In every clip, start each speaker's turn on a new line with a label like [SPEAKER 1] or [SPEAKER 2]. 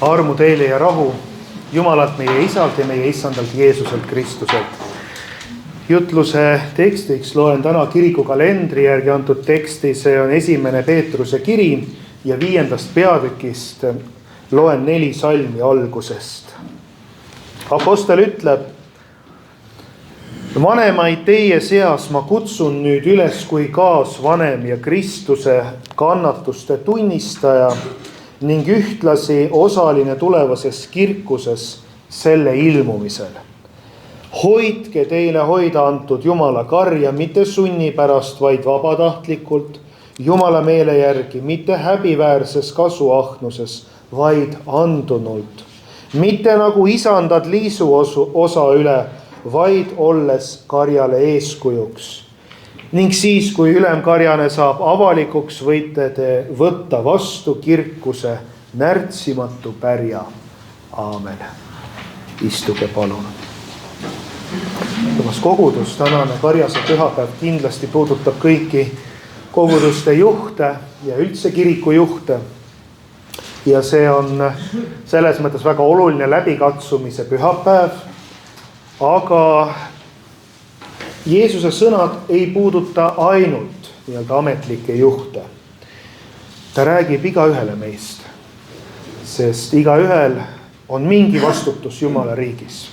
[SPEAKER 1] Armu teile ja rahu Jumalalt meie Isalt ja meie Issandalt Jeesuselt Kristuselt. Jutluse tekstiks loen täna kirikukalendri järgi antud teksti, see on 1. Peetruse kiri ja 5. peatükist loen 4 salmi algusest. Apostel ütleb: vanemaid teie seas ma kutsun nüüd üles kui kaasvanem ja Kristuse kannatuste tunnistaja ning ühtlasi osaline tulevases kirkuses selle ilmumisel. Hoidke teile hoida antud Jumala karja mitte sunni pärast, vaid vabatahtlikult, Jumala meele järgi, mitte häbiväärses kasuahnuses, vaid andunult. Mitte nagu isandad liisu osa üle, vaid olles karjale eeskujuks. Ning siis, kui ülemkarjane saab avalikuks, võite te võtta vastu kirkuse närtsimatu pärja. Aamen. Istuge palun. Tumas kogudus, tänane karjase pühapäev kindlasti puudutab kõiki koguduste juhte ja üldse kiriku juhte. Ja see on selles mõttes väga oluline läbikatsumise pühapäev, aga Jeesuse sõnad ei puuduta ainult nii-öelda ametlikke juhte. Ta räägib igaühele meist, sest igaühel on mingi vastutus Jumala riigis.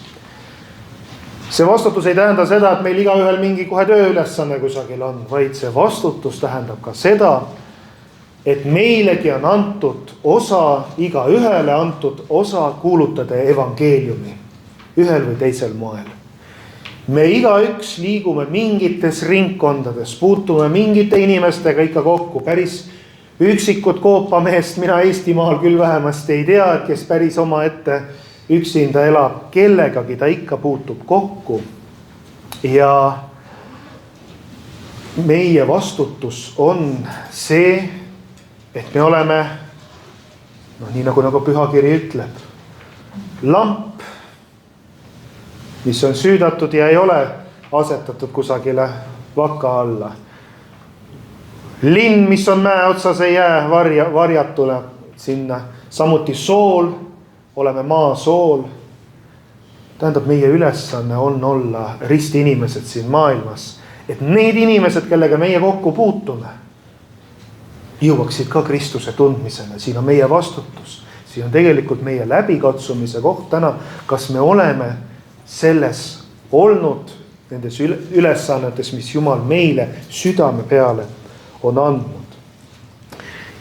[SPEAKER 1] See vastutus ei tähenda seda, et meil igaühel mingi kohe tööülesanne kusagil on, vaid see vastutus tähendab ka seda, et meilegi on antud osa, igaühele antud osa kuulutada evangeeliumi ühel või teisel moel. Me igaüks liigume mingites ringkondades, puutume mingite inimestega ikka kokku. Päris üksikut koopameest mina Eestimaal küll vähemasti ei tea, et kes päris oma ette üksinda elab, kellegagi ta ikka puutub kokku. Ja meie vastutus on see, et me oleme, nii nagu pühakiri ütleb, lamp, mis on süüdatud ja ei ole asetatud kusagile vaka alla. Linn, mis on mäe otsas, ei jää varjatule sinna. Samuti sool, oleme maa sool. Tähendab, meie ülesanne on olla ristiinimesed siin maailmas. Et need inimesed, kellega meie kokku puutume, jõuaksid ka Kristuse tundmisele. Siin on meie vastutus. Siin on tegelikult meie läbikatsumise koht täna, kas me oleme selles olnud nendes ülesannetes, mis Jumal meile südame peale on andnud.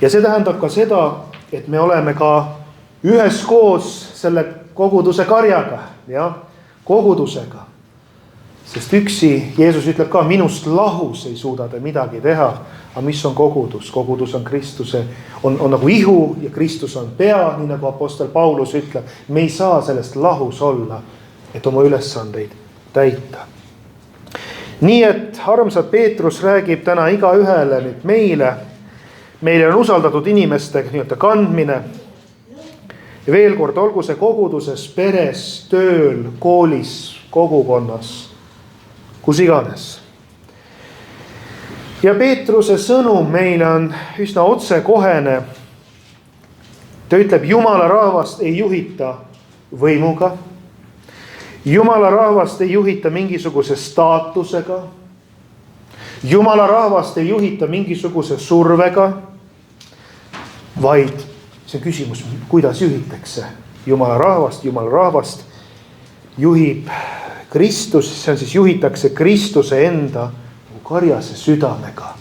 [SPEAKER 1] Ja see tähendab ka seda, et me oleme ka üheskoos selle koguduse karjaga, kogudusega. Sest üksi, Jeesus ütleb ka, minust lahus ei suuda te midagi teha. Aga mis on kogudus? Kogudus on Kristuse, on nagu ihu ja Kristus on pea, nii nagu apostel Paulus ütleb. Me ei saa sellest lahus olla, et oma ülesandeid täita. Nii et armsad Peetrus räägib täna igaühele nüüd meile. Meile on usaldatud inimeste nii-öelda kandmine. Ja veel kord, olgu see koguduses, peres, tööl, koolis, kogukonnas, kus iganes. Ja Peetruse sõnum meile on üsna otsekohene. Ta ütleb, Jumala rahvast ei juhita võimuga. Jumala rahvast ei juhita mingisuguse staatusega. Jumala rahvast ei juhita mingisuguse survega, vaid see on küsimus, kuidas juhitakse Jumala rahvast. Jumala rahvast juhib Kristus, see on siis juhitakse Kristuse enda karjase südamega.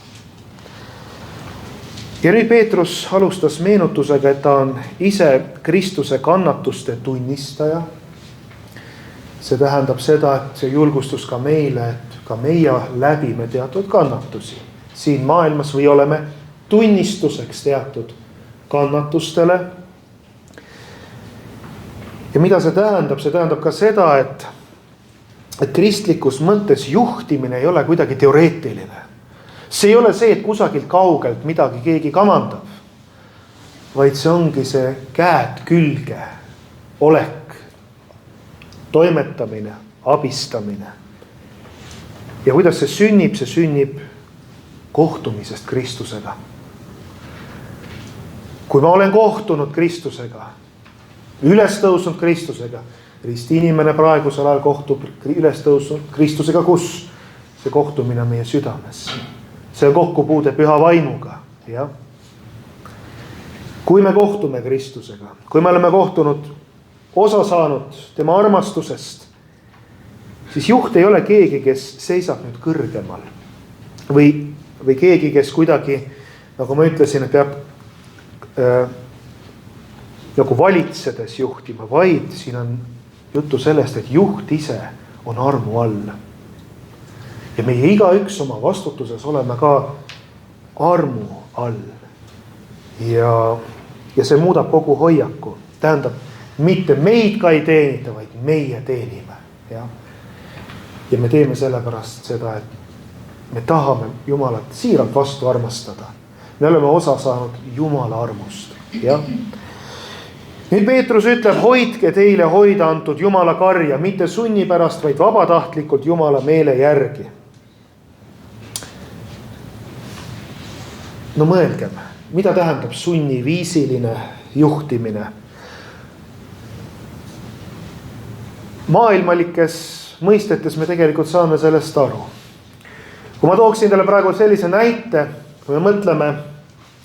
[SPEAKER 1] Ja nüüd Peetrus alustas meenutusega, et ta on ise Kristuse kannatuste tunnistaja. See tähendab seda, et see julgustus ka meile, et ka meie läbime teatud kannatusi siin maailmas või oleme tunnistuseks teatud kannatustele. Ja mida see tähendab? See tähendab ka seda, et kristlikus mõttes juhtimine ei ole kuidagi teoreetiline. See ei ole see, et kusagilt kaugelt midagi keegi kamandab, vaid see ongi see käed külge olek, toimetamine, abistamine. Ja kuidas see sünnib? See sünnib kohtumisest Kristusega. Kui ma olen kohtunud Kristusega, üles tõusnud Kristusega. Risti inimene praegusel ajal kohtub üles tõusnud Kristusega, kus? See kohtumine on meie südames. See on kokkupuude püha vaimuga. Ja? Kui me kohtume Kristusega, kui me oleme kohtunud, osa saanud tema armastusest, siis juht ei ole keegi, kes seisab nüüd kõrgemal. Või keegi, kes kuidagi, nagu ma ütlesin, et peab nagu valitsedes juhtima, vaid siin on juttu sellest, et juht ise on armu all. Ja meie igaüks oma vastutuses oleme ka armu all. Ja see muudab kogu hoiaku. Tähendab, mitte meid ka ei teenita, vaid meie teenime. Ja me teeme sellepärast seda, et me tahame Jumalat siiralt vastu armastada. Me oleme osa saanud Jumala armust. Ja? Nüüd Peetrus ütleb, hoidke teile hoida antud Jumala karja, mitte sunni pärast, vaid vabatahtlikult Jumala meele järgi. No mõelgem, mida tähendab sunniviisiline juhtimine? Maailmalikes mõistetes me tegelikult saame sellest aru. Kui ma tooksin teile praegu sellise näite, kui me mõtleme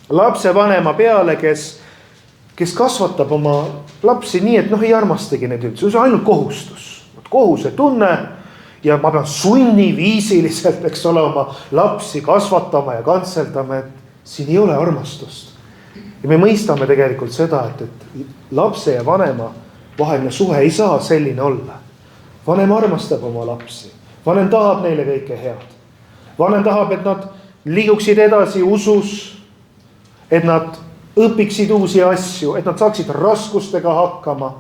[SPEAKER 1] lapsevanema peale, kes kasvatab oma lapsi nii, et ei armastagi neid üldse. See on ainult kohustus. Kohuse tunne ja ma pean sunniviisiliselt, eks ole, oma lapsi kasvatama ja kantseldama, et siin ei ole armastust. Ja me mõistame tegelikult seda, et lapse ja vanema vaheline suhe ei saa selline olla. Vanem armastab oma lapsi. Vanem tahab neile kõike head. Vanem tahab, et nad liiguksid edasi usus, et nad õpiksid uusi asju, et nad saaksid raskustega hakkama.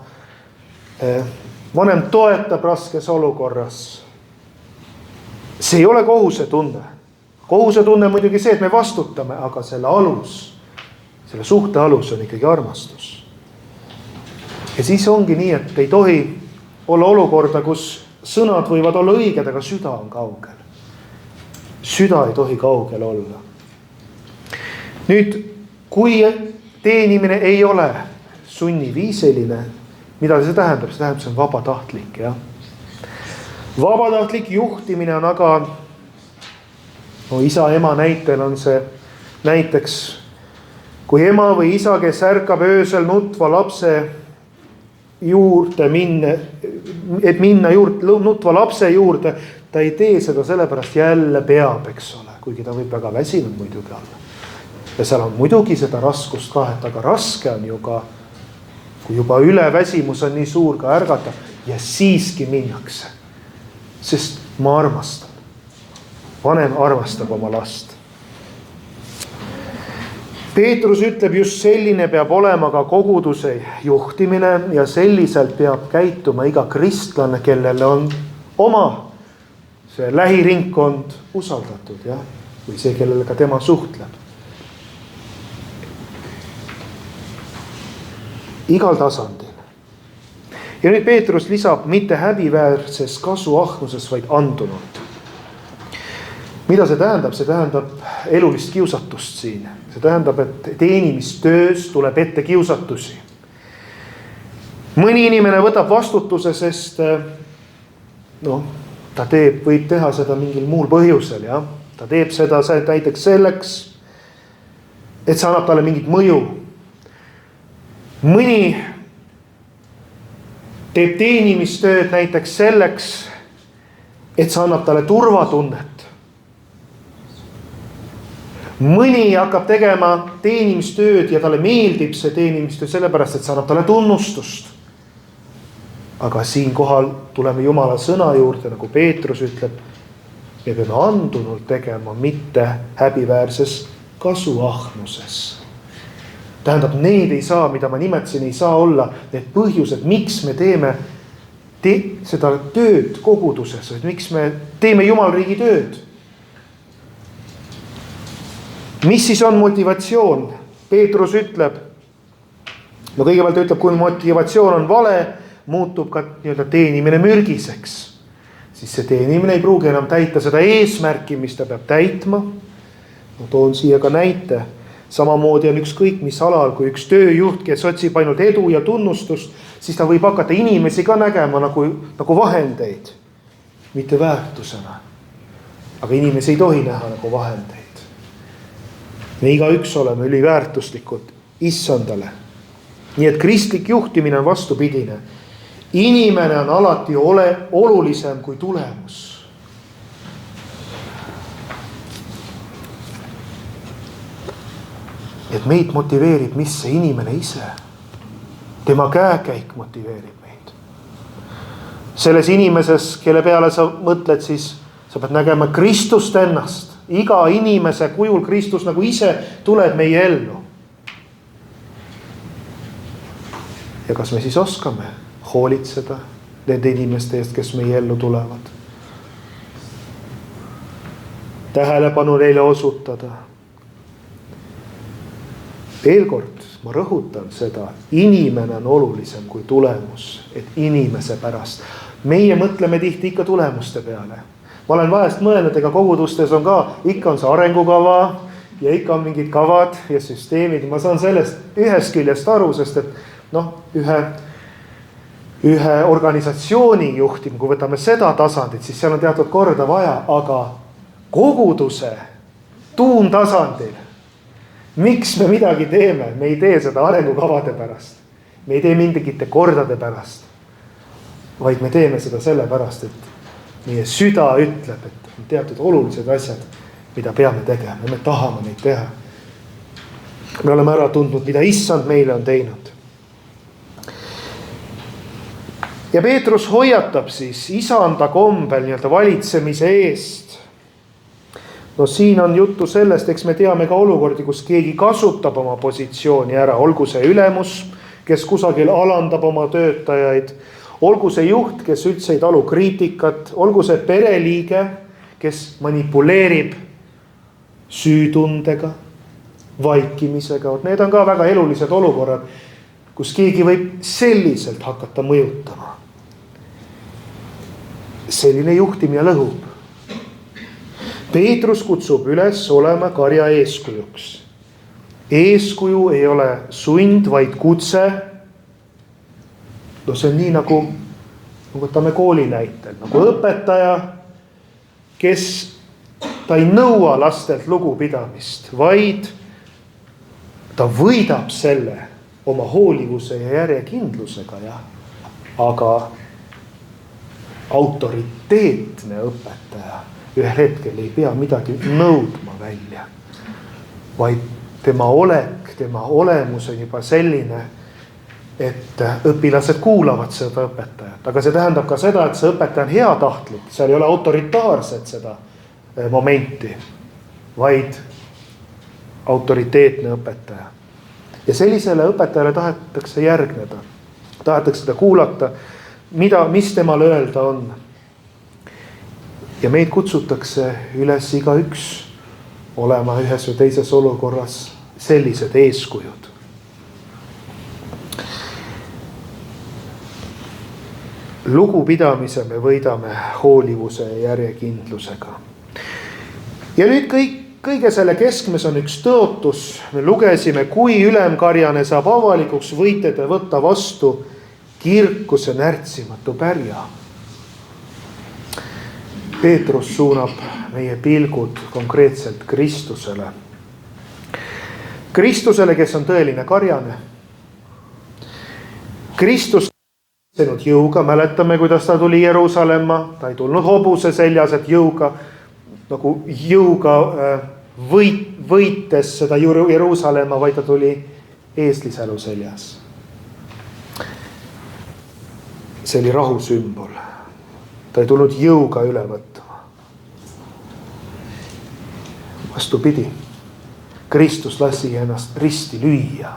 [SPEAKER 1] Vanem toetab raskes olukorras. See ei ole kohuse tunne. Kohuse tunne on muidugi see, et me vastutame, aga selle suhte alus on ikkagi armastus. Ja siis ongi nii, et ei tohi olla olukorda, kus sõnad võivad olla õiged, aga süda on kaugel. Süda ei tohi kaugel olla. Nüüd, kui teenimine ei ole sunniviisiline, mida see tähendab? See tähendab, see on vabatahtlik. Ja? Vabatahtlik juhtimine on aga, isa ema näitel on see näiteks, kui ema või isa, kes ärkab öösel nutva lapse juurde et minna nutva lapse juurde, ta ei tee seda sellepärast jälle peab, eks ole, kuigi ta võib väga väsinud muidugi olla. Ja seal on muidugi seda raskust ka, et aga raske on ju ka, kui juba üleväsimus on nii suur ka ärgata ja siiski minnakse. Sest ma armastan. Vanem armastab oma last. Peetrus ütleb, just selline peab olema ka koguduse juhtimine ja selliselt peab käituma iga kristlane, kellele on oma see lähiringkond usaldatud, ja? Või see, kellele ka tema suhtleb. Igal tasandil. Ja nüüd Peetrus lisab mitte häbiväärses kasuahnuses, vaid andunult. Mida see tähendab? See tähendab elulist kiusatust siin. See tähendab, et teenimistöös tuleb ette kiusatusi. Mõni inimene võtab vastutuse, sest ta võib teha seda mingil muul põhjusel. Ja? Ta teeb seda näiteks selleks, et see annab talle mingit mõju. Mõni teeb teenimistööd näiteks selleks, et see annab talle turvatunnet. Mõni hakkab tegema teenimistööd ja talle meeldib see teenimistöö sellepärast, et see annab talle tunnustust. Aga siinkohal tuleme Jumala sõna juurde, nagu Peetrus ütleb, me peame andunult tegema, mitte häbiväärses kasuahnuses. Tähendab, need ei saa, mida ma nimetasin, ei saa olla need põhjused, miks me teeme seda tööd koguduses, miks me teeme Jumalriigi tööd. Mis siis on motivatsioon? Peetrus ütleb, kõigepealt ütleb, kui motivatsioon on vale, muutub ka teenimine mürgiseks. Siis see teenimine ei pruugi enam täita seda eesmärki, mis ta peab täitma. Ma toon siia ka näite. Samamoodi on ükskõik mis alal, kui üks tööjuht, kes otsib ainult edu ja tunnustust, siis ta võib hakata inimesi ka nägema nagu vahendeid, mitte väärtusena. Aga inimesi ei tohi näha nagu vahendeid. Me igaüks oleme üliväärtuslikud issandale. Nii et kristlik juhtimine on vastupidine. Inimene on alati olulisem kui tulemus. Et meid motiveerib, mis see inimene ise. Tema käekäik motiveerib meid. Selles inimeses, kelle peale sa mõtled, siis sa pead nägema Kristust ennast. Iga inimese kujul Kristus nagu ise tuleb meie ellu. Ja kas me siis oskame hoolitseda nende inimeste eest, kes meie ellu tulevad? Tähelepanu neile osutada. Veel kord, ma rõhutan seda, inimene on olulisem kui tulemus, et inimese pärast. Meie mõtleme tihti ikka tulemuste peale. Ma olen vahest mõelnud, ega kogudustes on ka, ikka on see arengukava ja ikka on mingid kavad ja süsteemid. Ma saan sellest ühest küljest aru, sest et ühe organisatsiooni juhtim, kui võtame seda tasandit, siis seal on teatud korda vaja, aga koguduse tuumtasandil, miks me midagi teeme? Me ei tee seda arengukavade pärast. Me ei tee mingite kordade pärast. Vaid me teeme seda selle pärast, et meie süda ütleb, et on teatud olulised asjad, mida peame tegema. Ja me tahame neid teha. Me oleme ära tundnud, mida issand meile on teinud. Ja Peetrus hoiatab siis isanda kombel nii-öelda valitsemise eest. No siin on juttu sellest, eks me teame ka olukordi, kus keegi kasutab oma positsiooni ära. Olgu see ülemus, kes kusagil alandab oma töötajaid. Olgu see juht, kes üldse ei talu kriitikat. Olgu see pereliige, kes manipuleerib süütundega, vaikimisega. Need on ka väga elulised olukorrad, kus keegi võib selliselt hakata mõjutama. Selline juhtimine lõhub. Peetrus kutsub üles olema karja eeskujuks. Eeskuju ei ole sund, vaid kutse. No see on nii nagu võtame kooli näitel, nagu õpetaja, kes ta ei nõua lastelt lugupidamist, vaid ta võidab selle oma hoolivuse ja järjekindlusega, aga autoriteetne õpetaja ühel hetkel ei pea midagi nõudma välja, vaid tema olek, tema olemus on juba selline, et õpilased kuulavad seda õpetajat. Aga see tähendab ka seda, et see õpetaja on heatahtlik, seal ei ole autoritaarset seda momenti, vaid autoriteetne õpetaja. Ja sellisele õpetajale tahetakse järgneda, tahetakse seda kuulata, mis temal öelda on. Ja meid kutsutakse üles igaüks olema ühes või teises olukorras sellised eeskujud. Lugupidamise me võidame hoolivuse ja järjekindlusega. Ja nüüd kõige selle keskmes on üks tõotus. Me lugesime, kui ülemkarjane saab avalikuks, võite te võtta vastu kirkuse närtsimatu pärja. Peetrus suunab meie pilgud konkreetselt Kristusele. Kristusele, kes on tõeline karjane. Kristus teinud jõuga, mäletame, kuidas ta tuli Jeruusalemma. Ta ei tulnud hobuse seljas, et jõuga võites seda Jeruusalemma, vaid ta tuli eeslisälu seljas. See oli rahu sümbol. Ta ei tulnud jõuga üle võtma. Vastupidi, Kristus lasi ennast risti lüüa.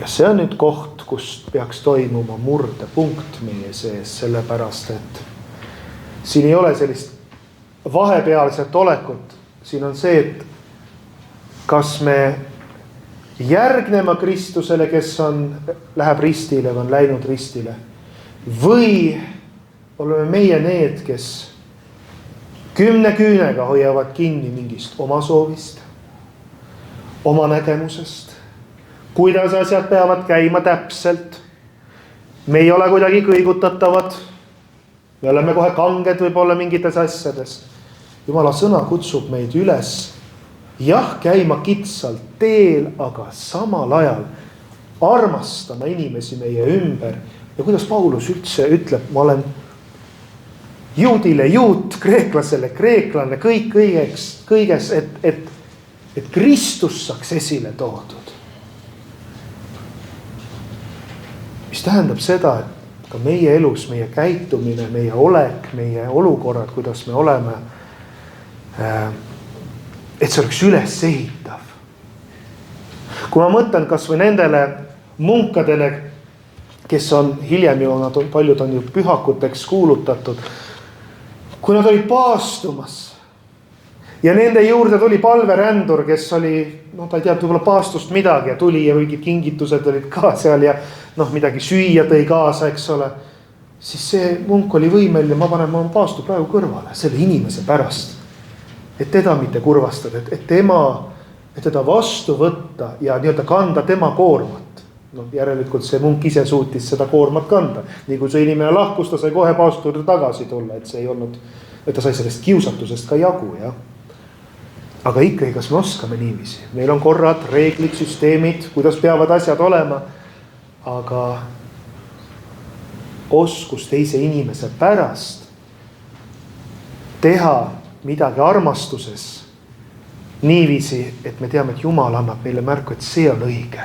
[SPEAKER 1] Ja see on nüüd koht, kus peaks toimuma murdepunkt meie sees, sellepärast, et siin ei ole sellist vahepealset olekut. Siin on see, et kas me järgnema Kristusele, kes läheb ristile või on läinud ristile, või oleme meie need, kes 10 küünega hoiavad kinni mingist oma soovist, oma nägemusest, kuidas asjad peavad käima täpselt. Me ei ole kuidagi kõigutatavad. Me oleme kohe kanged võib-olla mingites asjades. Jumala sõna kutsub meid üles, jah, käima kitsalt teel, aga samal ajal armastama inimesi meie ümber. Ja kuidas Paulus üldse ütleb, ma olen juudile juut, kreeklasele kreeklane, kõiges, et Kristus saaks esile toodud. Mis tähendab seda, et ka meie elus, meie käitumine, meie olek, meie olukorrad, kuidas me oleme, et see oleks üles ehitav. Kui ma mõtlen kas või nendele munkadele, kes on hiljem ju, paljud on ju pühakuteks kuulutatud, kui nad olid paastumas ja nende juurde tuli palverändur, kes oli, ta ei tea, võib-olla paastust midagi ja tuli ja mingid kingitused olid ka seal ja midagi süüa tõi kaasa, eks ole. Siis see munk oli võimeline, ma panen oma paastu praegu kõrvale selle inimese pärast. Et teda mitte kurvastada, et teda vastu võtta ja nii-öelda kanda tema koormat. Järelikult see munk ise suutis seda koormat kanda. Nii kui see inimene lahkus, ta sai kohe paasturi tagasi tulla, et see ei olnud, et ta sai sellest kiusatusest ka jagu, jah. Aga ikkagi, kas me oskame niiviisi? Meil on korrad, reeglid, süsteemid, kuidas peavad asjad olema, aga oskus teise inimese pärast teha midagi armastuses niiviisi, et me teame, et Jumal annab meile märku, et see on õige.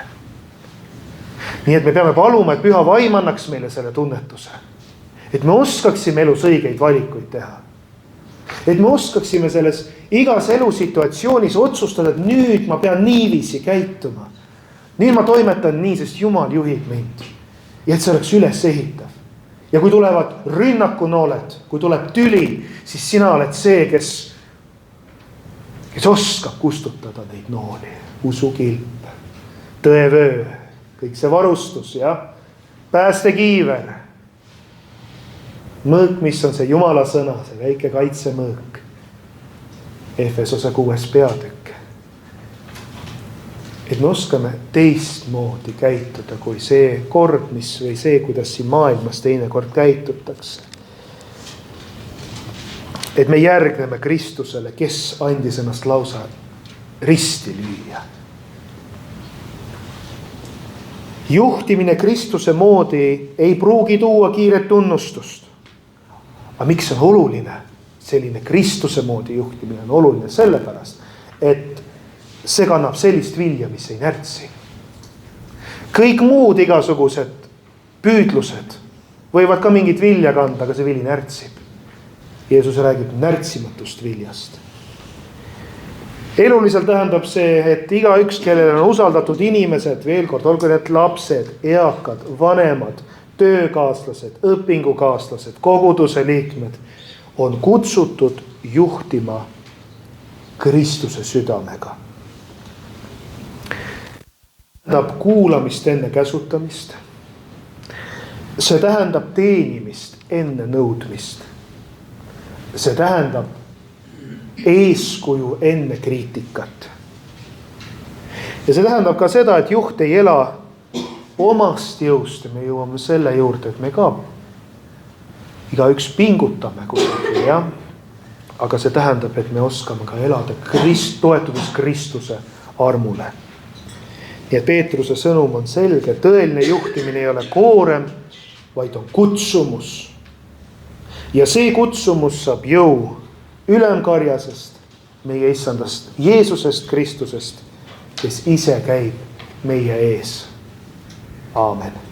[SPEAKER 1] Nii et me peame paluma, et püha vaim annaks meile selle tunnetuse. Et me oskaksime elus õigeid valikuid teha. Et me oskaksime selles igas elusituatsioonis otsustada, et nüüd ma pean niiviisi käituma. Nüüd ma toimetan nii, sest Jumal juhib mind. Ja et see oleks üles ehitav. Ja kui tulevad rünnakunooled, kui tuleb tüli, siis sina oled see, kes oskab kustutada neid nooli. Usukilp, tõevöö, kõik see varustus, jah, päästekiiver. Mõõk, mis on see Jumala sõna, see väike kaitsemõõk. Efesose 6. peatükk. Et me oskame teistmoodi käituda kui see kord, mis või see, kuidas siin maailmas teine kord käitutakse. Et me järgneme Kristusele, kes andis ennast lausa risti lüüa. Juhtimine Kristuse moodi ei pruugi tuua kiiret tunnustust. Aga miks on oluline? Selline Kristuse moodi juhtimine on oluline sellepärast, et see kannab sellist vilja, mis ei närtsi. Kõik muud igasugused püüdlused võivad ka mingit vilja kanda, aga see vili närtsib. Jeesus räägib närtsimatust viljast. Eluliselt tähendab see, et igaüks, kellel on usaldatud inimesed, veel kord, olgu need lapsed, eakad, vanemad, töökaaslased, õpingukaaslased, koguduse liikmed, on kutsutud juhtima Kristuse südamega. Tähendab kuulamist enne käsutamist. See tähendab teenimist enne nõudmist. See tähendab eeskuju enne kriitikat. Ja see tähendab ka seda, et juht ei ela omast jõust ja me jõuame selle juurde, et me ka igaüks pingutame kusagil, jah. Aga see tähendab, et me oskame ka elada toetudes Kristuse armule. Nii et Peetruse sõnum on selge, tõeline juhtimine ei ole koorem, vaid on kutsumus. Ja see kutsumus saab jõu ülemkarjasest, meie issandast, Jeesusest Kristusest, kes ise käib meie ees. Aamen.